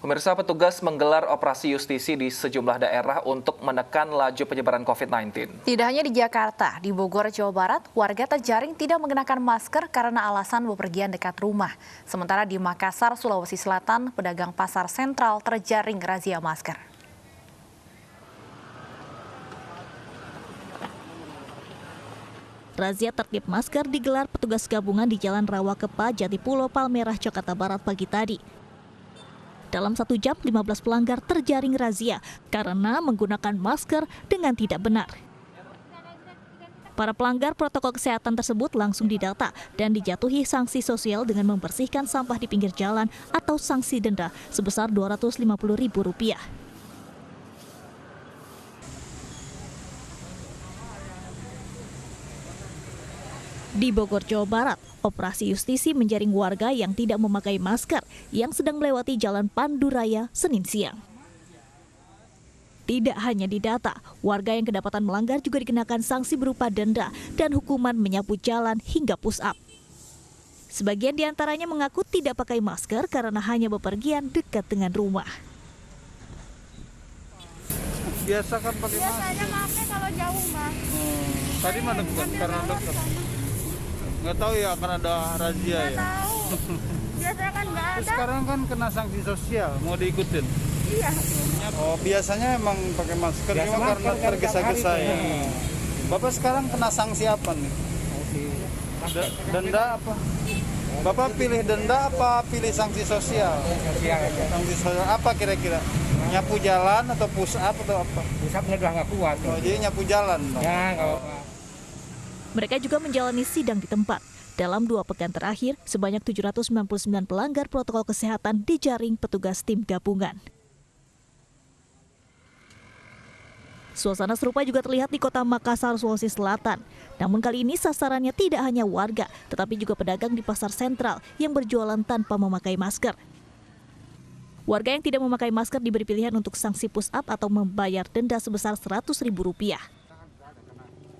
Pemirsa, petugas menggelar operasi justisi di sejumlah daerah untuk menekan laju penyebaran COVID-19. Tidak hanya di Jakarta, di Bogor, Jawa Barat, warga terjaring tidak mengenakan masker karena alasan bepergian dekat rumah. Sementara di Makassar, Sulawesi Selatan, pedagang pasar sentral terjaring razia masker. Razia tertib masker digelar petugas gabungan di Jalan Rawakepa, Jatipulo, Palmerah, Jakarta Barat pagi tadi. Dalam 1 jam, 15 pelanggar terjaring razia karena menggunakan masker dengan tidak benar. Para pelanggar protokol kesehatan tersebut langsung didata dan dijatuhi sanksi sosial dengan membersihkan sampah di pinggir jalan atau sanksi denda sebesar Rp250.000. Di Bogor, Jawa Barat, operasi justisi menjaring warga yang tidak memakai masker yang sedang melewati Jalan Pandu Raya Senin siang. Tidak hanya didata, warga yang kedapatan melanggar juga dikenakan sanksi berupa denda dan hukuman menyapu jalan hingga push up. Sebagian diantaranya mengaku tidak pakai masker karena hanya bepergian dekat dengan rumah. Biasa kan pakai masker. Biasanya pakai kalau jauh, Mas. Tadi mana bukan karena dekat. Nggak tahu ya akan ada razia ya. Tahu. Biasanya kan nggak Terus ada. sekarang kan kena sanksi sosial, mau diikutin? Iya. Oh biasanya emang pakai masker, cuma karena tergesa-gesa ya. Bapak sekarang kena sanksi apa nih? Denda apa? Bapak pilih denda apa pilih sanksi sosial? Sanksi sosial apa kira-kira? Nyapu jalan atau push up atau apa? Push up-nya udah nggak kuat. Oh, jadi nyapu jalan dong? Ya, nggak apa-apa. Mereka juga menjalani sidang di tempat. Dalam 2 pekan terakhir, sebanyak 799 pelanggar protokol kesehatan dijaring petugas tim gabungan. Suasana serupa juga terlihat di kota Makassar, Sulawesi Selatan. Namun kali ini sasarannya tidak hanya warga, tetapi juga pedagang di pasar sentral yang berjualan tanpa memakai masker. Warga yang tidak memakai masker diberi pilihan untuk sanksi push up atau membayar denda sebesar Rp100.000.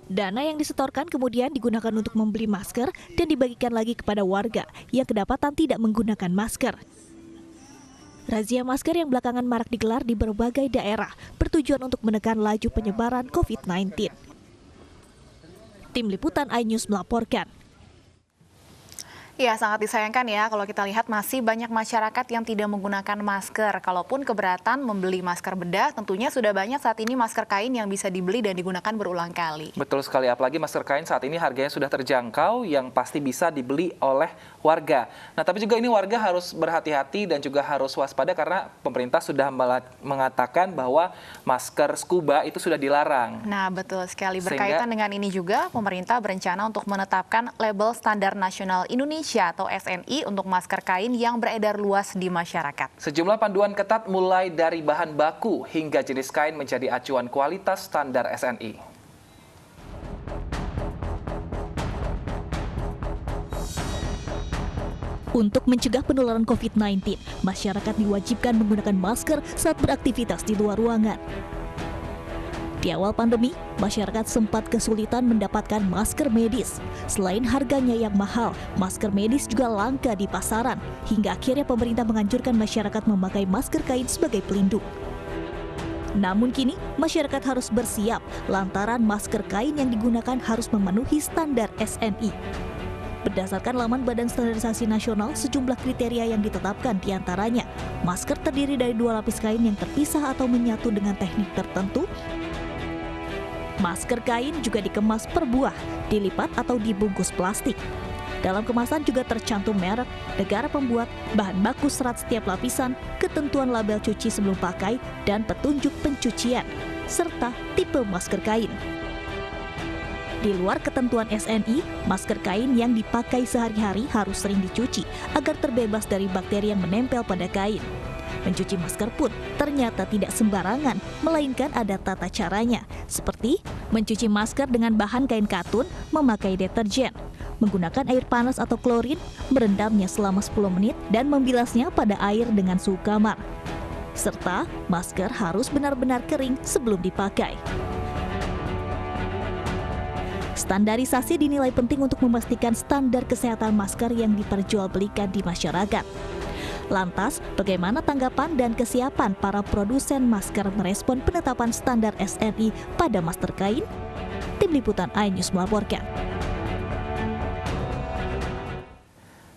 Dana yang disetorkan kemudian digunakan untuk membeli masker dan dibagikan lagi kepada warga yang kedapatan tidak menggunakan masker. Razia masker yang belakangan marak digelar di berbagai daerah bertujuan untuk menekan laju penyebaran COVID-19. Tim Liputan iNews melaporkan. Ya, sangat disayangkan ya kalau kita lihat masih banyak masyarakat yang tidak menggunakan masker. Kalaupun keberatan membeli masker bedah, tentunya sudah banyak saat ini masker kain yang bisa dibeli dan digunakan berulang kali. Betul sekali, apalagi masker kain saat ini harganya sudah terjangkau yang pasti bisa dibeli oleh warga. Nah, tapi juga ini warga harus berhati-hati dan juga harus waspada karena pemerintah sudah mengatakan bahwa masker scuba itu sudah dilarang. Nah, betul sekali. Berkaitan dengan ini juga, pemerintah berencana untuk menetapkan label standar nasional Indonesia atau SNI untuk masker kain yang beredar luas di masyarakat. Sejumlah panduan ketat mulai dari bahan baku hingga jenis kain menjadi acuan kualitas standar SNI. Untuk mencegah penularan COVID-19, masyarakat diwajibkan menggunakan masker saat beraktivitas di luar ruangan. Di awal pandemi, masyarakat sempat kesulitan mendapatkan masker medis. Selain harganya yang mahal, masker medis juga langka di pasaran, hingga akhirnya pemerintah menganjurkan masyarakat memakai masker kain sebagai pelindung. Namun kini, masyarakat harus bersiap lantaran masker kain yang digunakan harus memenuhi standar SNI. Berdasarkan laman Badan Standarisasi Nasional, sejumlah kriteria yang ditetapkan diantaranya, masker terdiri dari 2 lapis kain yang terpisah atau menyatu dengan teknik tertentu. Masker kain juga dikemas per buah, dilipat atau dibungkus plastik. Dalam kemasan juga tercantum merek, negara pembuat, bahan baku serat setiap lapisan, ketentuan label cuci sebelum pakai, dan petunjuk pencucian, serta tipe masker kain. Di luar ketentuan SNI, masker kain yang dipakai sehari-hari harus sering dicuci agar terbebas dari bakteri yang menempel pada kain. Mencuci masker pun ternyata tidak sembarangan, melainkan ada tata caranya, seperti mencuci masker dengan bahan kain katun, memakai deterjen, menggunakan air panas atau klorin, merendamnya selama 10 menit, dan membilasnya pada air dengan suhu kamar. Serta masker harus benar-benar kering sebelum dipakai. Standarisasi dinilai penting untuk memastikan standar kesehatan masker yang diperjualbelikan di masyarakat. Lantas, bagaimana tanggapan dan kesiapan para produsen masker merespon penetapan standar SNI pada masker kain? Tim Liputan iNews melaporkan.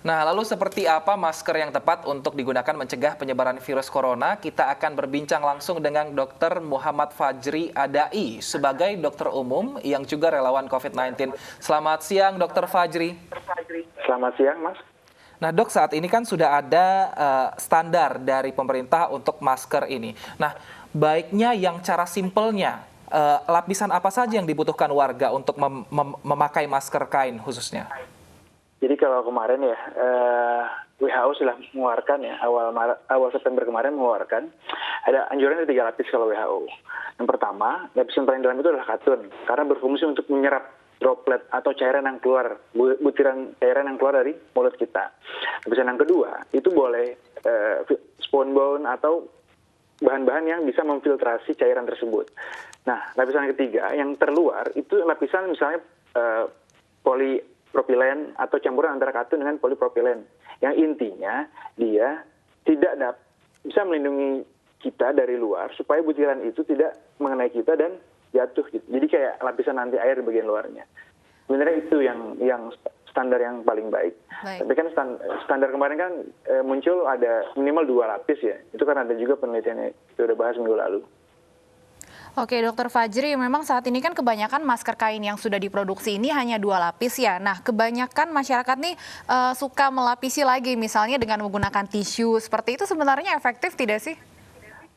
Nah, lalu seperti apa masker yang tepat untuk digunakan mencegah penyebaran virus corona? Kita akan berbincang langsung dengan Dr. Muhammad Fajri Adai sebagai dokter umum yang juga relawan COVID-19. Selamat siang, Dr. Fajri. Selamat siang, Mas. Nah, Dok, saat ini kan sudah ada standar dari pemerintah untuk masker ini. Nah, baiknya yang cara simpelnya, lapisan apa saja yang dibutuhkan warga untuk memakai masker kain khususnya? Jadi kalau kemarin ya, WHO sudah mengeluarkan ya, awal September kemarin mengeluarkan, ada anjuran ada 3 lapis kalau WHO. Yang pertama, lapisan paling dalam itu adalah katun, karena berfungsi untuk menyerap droplet atau cairan yang keluar, butiran cairan yang keluar dari mulut kita. Lapisan yang kedua, itu boleh spunbone atau bahan-bahan yang bisa memfiltrasi cairan tersebut. Nah, lapisan yang ketiga, yang terluar, itu lapisan misalnya polipropilen atau campuran antara katun dengan polipropilen. Yang intinya, dia tidak bisa melindungi kita dari luar, supaya butiran itu tidak mengenai kita dan jatuh gitu. Jadi kayak lapisan anti air di bagian luarnya. Sebenarnya itu yang standar yang paling baik. Tapi kan standar kemarin kan muncul ada minimal 2 lapis ya. Itu kan ada juga penelitiannya, itu udah bahas minggu lalu. Oke, Dr. Fajri, memang saat ini kan kebanyakan masker kain yang sudah diproduksi ini hanya 2 lapis ya. Nah, kebanyakan masyarakat nih suka melapisi lagi, misalnya dengan menggunakan tisu. Seperti itu sebenarnya efektif tidak sih?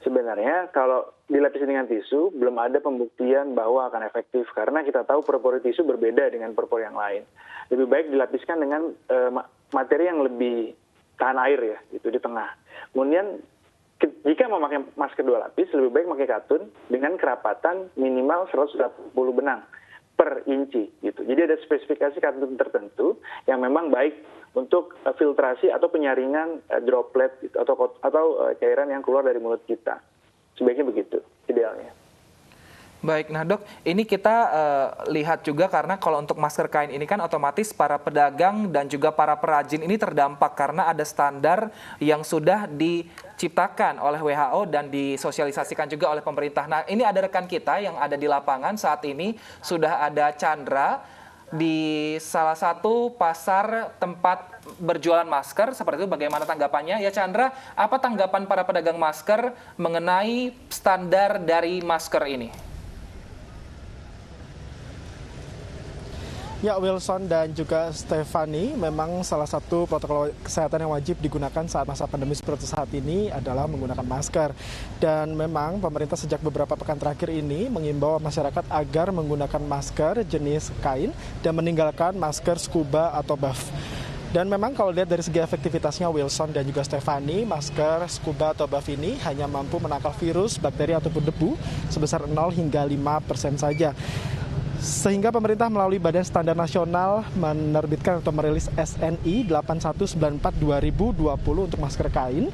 Sebenarnya kalau dilapisi dengan tisu, belum ada pembuktian bahwa akan efektif. Karena kita tahu pori-pori tisu berbeda dengan pori-pori yang lain. Lebih baik dilapiskan dengan materi yang lebih tahan air ya, itu di tengah. Kemudian jika mau pakai masker 2 lapis, lebih baik pakai katun dengan kerapatan minimal 180 benang per inci gitu. Jadi ada spesifikasi katun tertentu yang memang baik untuk filtrasi atau penyaringan droplet gitu, atau cairan yang keluar dari mulut kita. Sebaiknya begitu idealnya. Baik, nah Dok, ini kita lihat juga karena kalau untuk masker kain ini kan otomatis para pedagang dan juga para perajin ini terdampak karena ada standar yang sudah diciptakan oleh WHO dan disosialisasikan juga oleh pemerintah. Nah, ini ada rekan kita yang ada di lapangan saat ini, sudah ada Chandra di salah satu pasar tempat berjualan masker. Seperti itu, bagaimana tanggapannya? Ya Chandra, apa tanggapan para pedagang masker mengenai standar dari masker ini? Ya, Wilson dan juga Stefani, memang salah satu protokol kesehatan yang wajib digunakan saat masa pandemi seperti saat ini adalah menggunakan masker. Dan memang pemerintah sejak beberapa pekan terakhir ini mengimbau masyarakat agar menggunakan masker jenis kain dan meninggalkan masker scuba atau buff. Dan memang kalau lihat dari segi efektivitasnya Wilson dan juga Stefani, masker scuba atau buff ini hanya mampu menangkal virus, bakteri ataupun debu sebesar 0 hingga 5% saja. Sehingga pemerintah melalui Badan Standar Nasional menerbitkan atau merilis SNI 8194/2020 untuk masker kain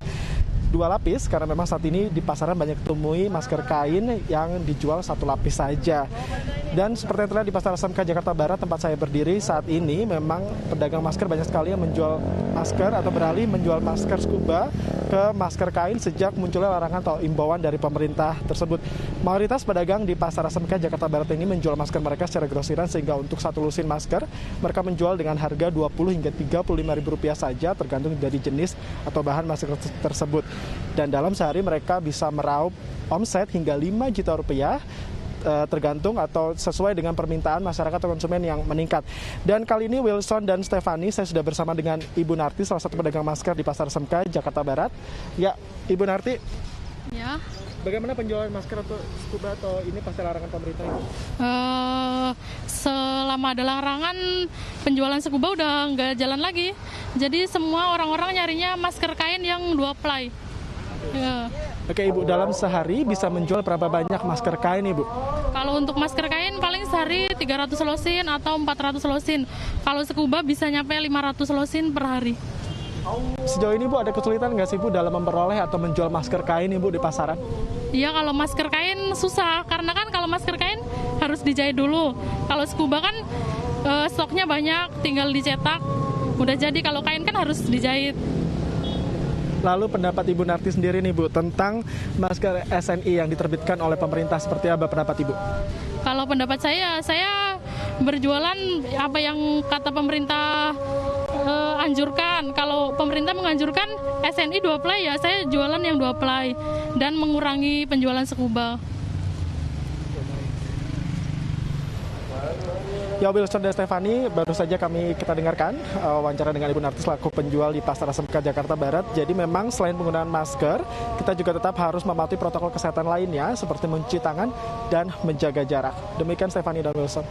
2 lapis, karena memang saat ini di pasaran banyak ditemui masker kain yang dijual 1 lapis saja. Dan seperti yang terlihat di Pasar SMK Jakarta Barat tempat saya berdiri saat ini, memang pedagang masker banyak sekali yang menjual masker atau beralih menjual masker scuba ke masker kain sejak munculnya larangan atau imbauan dari pemerintah tersebut. Mayoritas pedagang di Pasar SMK Jakarta Barat ini menjual masker mereka secara grosiran, sehingga untuk 1 lusin masker mereka menjual dengan harga Rp20 hingga Rp35.000 saja tergantung dari jenis atau bahan masker tersebut. Dan dalam sehari mereka bisa meraup omset hingga Rp5 juta tergantung atau sesuai dengan permintaan masyarakat atau konsumen yang meningkat. Dan kali ini Wilson dan Stefani, saya sudah bersama dengan Ibu Narti, salah satu pedagang masker di Pasar SMK Jakarta Barat. Ya, Ibu Narti. Ya. Bagaimana penjualan masker atau scuba atau ini pasca larangan pemerintah ini? Selama ada larangan, penjualan scuba udah nggak jalan lagi. Jadi semua orang-orang nyarinya masker kain yang 2 ply. Ya. Oke Ibu, dalam sehari bisa menjual berapa banyak masker kain Ibu? Kalau untuk masker kain paling sehari 300 losin atau 400 losin. Kalau scuba bisa nyampe 500 losin per hari. Sejauh ini Bu, ada kesulitan nggak sih Bu dalam memperoleh atau menjual masker kain Ibu di pasaran? Iya, kalau masker kain susah, karena kan kalau masker kain harus dijahit dulu. Kalau scuba kan stoknya banyak, tinggal dicetak, udah jadi. Kalau kain kan harus dijahit. Lalu pendapat Ibu Narti sendiri nih Bu tentang masker SNI yang diterbitkan oleh pemerintah, seperti apa pendapat Ibu? Kalau pendapat saya berjualan apa yang kata pemerintah anjurkan. Kalau pemerintah menganjurkan SNI 2 ply, ya saya jualan yang 2 ply dan mengurangi penjualan sekuba. Ya, Wilson dan Stefani, baru saja kita dengarkan wawancara dengan Ibu Narti selaku penjual di Pasar SMK Jakarta Barat. Jadi memang selain penggunaan masker, kita juga tetap harus mematuhi protokol kesehatan lainnya seperti mencuci tangan dan menjaga jarak. Demikian Stefani dan Wilson.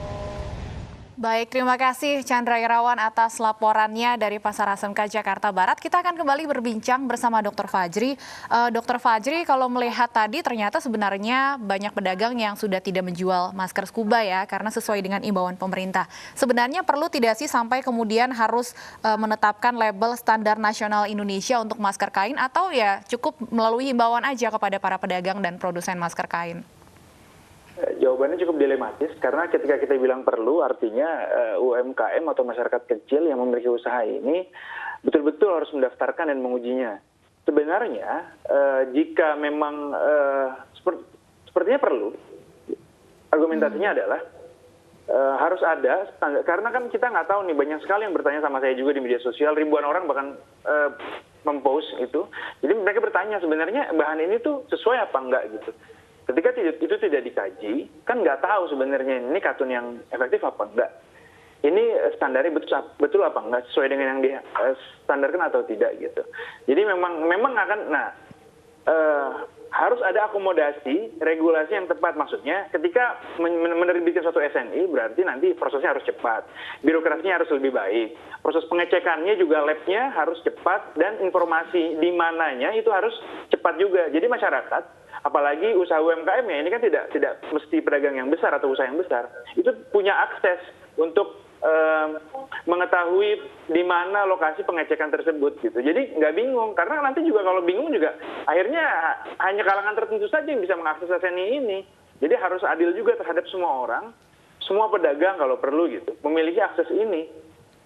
Baik, terima kasih Chandra Irawan atas laporannya dari Pasar SMK Jakarta Barat. Kita akan kembali berbincang bersama Dr. Fajri. Dr. Fajri, kalau melihat tadi ternyata sebenarnya banyak pedagang yang sudah tidak menjual masker scuba ya, karena sesuai dengan imbauan pemerintah. Sebenarnya perlu tidak sih sampai kemudian harus menetapkan label standar nasional Indonesia untuk masker kain, atau ya cukup melalui himbauan aja kepada para pedagang dan produsen masker kain? Jawabannya cukup dilematis karena ketika kita bilang perlu, artinya UMKM atau masyarakat kecil yang memiliki usaha ini betul-betul harus mendaftarkan dan mengujinya. Sebenarnya jika memang sepertinya perlu, argumentasinya adalah harus ada standar, karena kan kita nggak tahu nih, banyak sekali yang bertanya sama saya juga di media sosial, ribuan orang bahkan mempost itu. Jadi mereka bertanya sebenarnya bahan ini tuh sesuai apa enggak gitu. Ketika itu tidak dikaji, kan nggak tahu sebenarnya ini katun yang efektif apa enggak. Ini standarnya betul apa enggak, sesuai dengan yang distandarkan atau tidak gitu. Jadi memang akan, harus ada akomodasi regulasi yang tepat. Maksudnya ketika menerbitkan suatu SNI berarti nanti prosesnya harus cepat, birokrasinya harus lebih baik, proses pengecekannya juga labnya harus cepat, dan informasi di mananya itu harus cepat juga. Jadi masyarakat, apalagi usaha UMKM ya, ini kan tidak mesti pedagang yang besar atau usaha yang besar, itu punya akses untuk mengetahui di mana lokasi pengecekan tersebut gitu. Jadi nggak bingung, karena nanti juga kalau bingung juga akhirnya hanya kalangan tertentu saja yang bisa mengakses SNI ini. Jadi harus adil juga terhadap semua orang, semua pedagang kalau perlu gitu, memiliki akses ini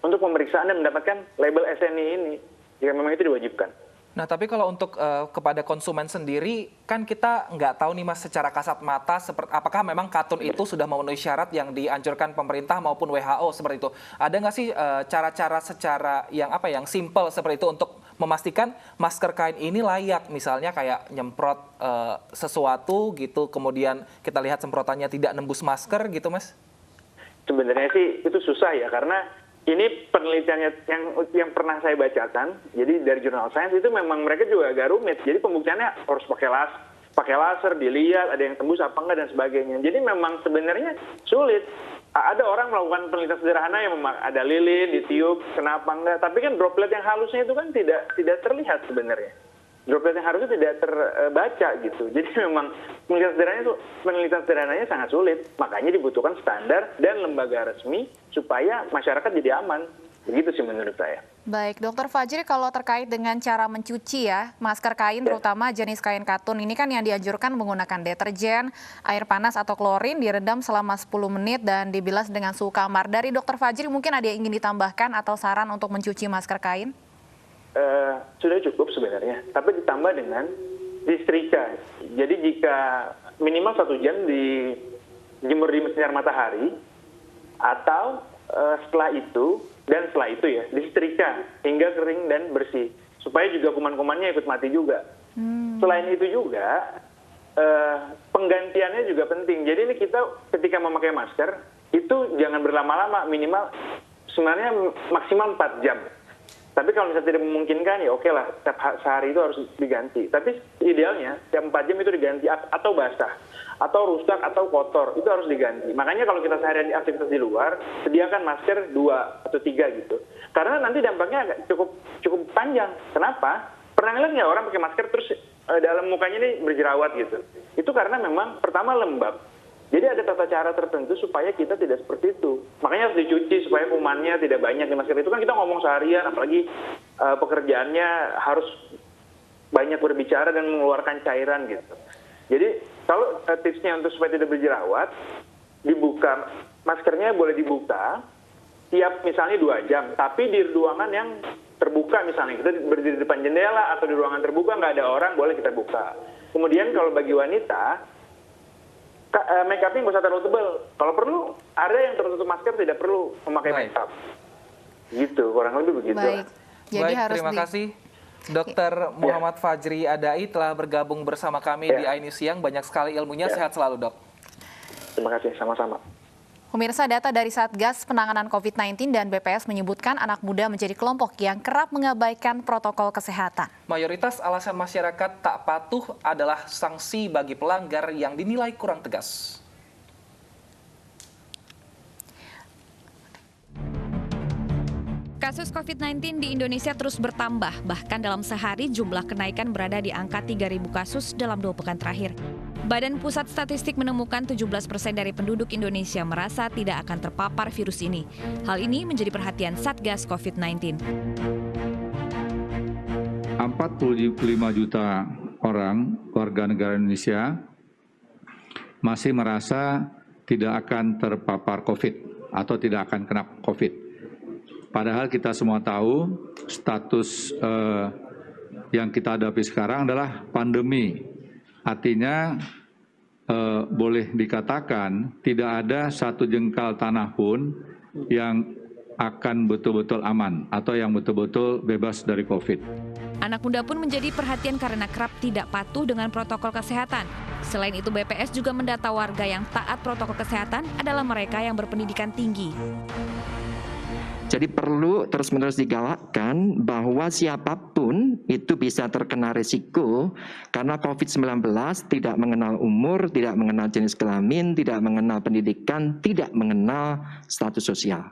untuk pemeriksaan dan mendapatkan label SNI ini jika memang itu diwajibkan. Nah, tapi kalau untuk kepada konsumen sendiri, kan kita nggak tahu nih Mas secara kasat mata apakah memang katun itu sudah memenuhi syarat yang dianjurkan pemerintah maupun WHO seperti itu. Ada nggak sih cara-cara secara yang simple seperti itu untuk memastikan masker kain ini layak, misalnya kayak nyemprot sesuatu gitu, kemudian kita lihat semprotannya tidak nembus masker gitu, Mas? Sebenarnya sih itu susah ya, karena ini penelitiannya yang pernah saya bacakan, jadi dari jurnal sains itu memang mereka juga agak rumit. Jadi pembuktiannya harus pakai laser, dilihat ada yang tembus apa enggak dan sebagainya. Jadi memang sebenarnya sulit. Ada orang melakukan penelitian sederhana yang ada lilin, ditiup, kenapa enggak. Tapi kan droplet yang halusnya itu kan tidak terlihat sebenarnya. Droplet yang harusnya tidak terbaca gitu. Jadi memang penelitian sederhananya sangat sulit. Makanya dibutuhkan standar dan lembaga resmi supaya masyarakat jadi aman. Begitu sih menurut saya. Baik, Dr. Fajri, kalau terkait dengan cara mencuci ya, masker kain terutama jenis kain katun, ini kan yang dianjurkan menggunakan deterjen, air panas atau klorin, direndam selama 10 menit dan dibilas dengan suhu kamar. Dari Dr. Fajri mungkin ada yang ingin ditambahkan atau saran untuk mencuci masker kain? Sudah cukup sebenarnya, tapi ditambah dengan disetrika. Jadi jika minimal 1 jam dijemur di sinar matahari, atau setelah itu ya disetrika hingga kering dan bersih, supaya juga kuman-kumannya ikut mati juga. Selain itu juga penggantiannya juga penting. Jadi ini kita ketika memakai masker itu jangan berlama-lama, minimal sebenarnya maksimal 4 jam. Tapi kalau misalnya tidak memungkinkan ya oke lah, setiap sehari itu harus diganti. Tapi idealnya setiap 4 jam itu diganti, atau basah, atau rusak, atau kotor, itu harus diganti. Makanya kalau kita seharian aktivitas di luar, sediakan masker 2 atau 3 gitu. Karena nanti dampaknya cukup panjang. Kenapa? Pernah ngeliat nggak orang pakai masker terus dalam mukanya ini berjerawat gitu? Itu karena memang pertama lembab. Jadi ada tata cara tertentu supaya kita tidak seperti itu. Makanya harus dicuci supaya kumannya tidak banyak di masker. Itu kan kita ngomong seharian, apalagi pekerjaannya harus banyak berbicara dan mengeluarkan cairan gitu. Jadi kalau tipsnya untuk supaya tidak berjerawat, maskernya boleh dibuka tiap misalnya 2 jam, tapi di ruangan yang terbuka misalnya, kita berdiri di depan jendela atau di ruangan terbuka nggak ada orang, boleh kita buka. Kemudian kalau bagi wanita, make up-nya nggak usah terlalu tebal. Kalau perlu, ada yang tertutup masker tidak perlu memakai make up. Gitu, kurang lebih begitu. Baik, jadi Baik, harus terima kasih. Dr. Muhammad Fajri Adai telah bergabung bersama kami di iNews Siang. Banyak sekali ilmunya, sehat selalu, Dok. Terima kasih, sama-sama. Pemirsa, data dari Satgas Penanganan COVID-19 dan BPS menyebutkan anak muda menjadi kelompok yang kerap mengabaikan protokol kesehatan. Mayoritas alasan masyarakat tak patuh adalah sanksi bagi pelanggar yang dinilai kurang tegas. Kasus COVID-19 di Indonesia terus bertambah, bahkan dalam sehari jumlah kenaikan berada di angka 3.000 kasus dalam 2 pekan terakhir. Badan Pusat Statistik menemukan 17% dari penduduk Indonesia merasa tidak akan terpapar virus ini. Hal ini menjadi perhatian Satgas COVID-19. 45 juta orang warga negara Indonesia masih merasa tidak akan terpapar COVID atau tidak akan kena COVID. Padahal kita semua tahu status yang kita hadapi sekarang adalah pandemi. Artinya boleh dikatakan tidak ada satu jengkal tanah pun yang akan betul-betul aman atau yang betul-betul bebas dari COVID. Anak muda pun menjadi perhatian karena kerap tidak patuh dengan protokol kesehatan. Selain itu, BPS juga mendata warga yang taat protokol kesehatan adalah mereka yang berpendidikan tinggi. Jadi perlu terus-menerus digalakkan bahwa siapapun itu bisa terkena risiko karena COVID-19 tidak mengenal umur, tidak mengenal jenis kelamin, tidak mengenal pendidikan, tidak mengenal status sosial.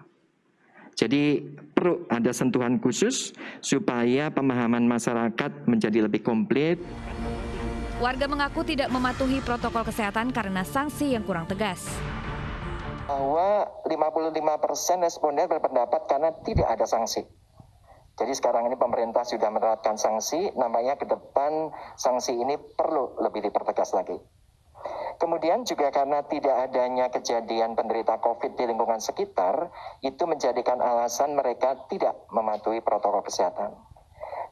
Jadi perlu ada sentuhan khusus supaya pemahaman masyarakat menjadi lebih komplit. Warga mengaku tidak mematuhi protokol kesehatan karena sanksi yang kurang tegas. Bahwa 55% responden berpendapat karena tidak ada sanksi. Jadi sekarang ini pemerintah sudah menerapkan sanksi, nampaknya ke depan sanksi ini perlu lebih dipertegas lagi. Kemudian juga karena tidak adanya kejadian penderita COVID di lingkungan sekitar, itu menjadikan alasan mereka tidak mematuhi protokol kesehatan.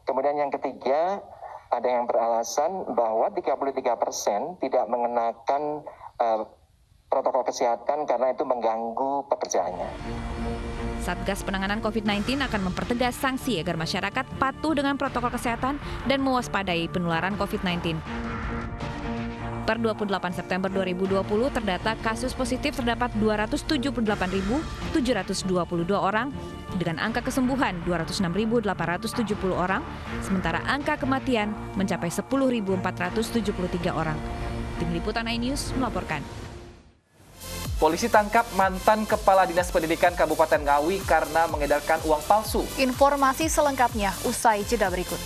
Kemudian yang ketiga, ada yang beralasan bahwa 33% tidak mengenakan protokol kesehatan karena itu mengganggu pekerjaannya. Satgas Penanganan COVID-19 akan mempertegas sanksi agar masyarakat patuh dengan protokol kesehatan dan mewaspadai penularan COVID-19. Per 28 September 2020 terdata kasus positif terdapat 278.722 orang dengan angka kesembuhan 206.870 orang, sementara angka kematian mencapai 10.473 orang. Tim Liputan iNews melaporkan. Polisi tangkap mantan Kepala Dinas Pendidikan Kabupaten Ngawi karena mengedarkan uang palsu. Informasi selengkapnya usai jeda berikut.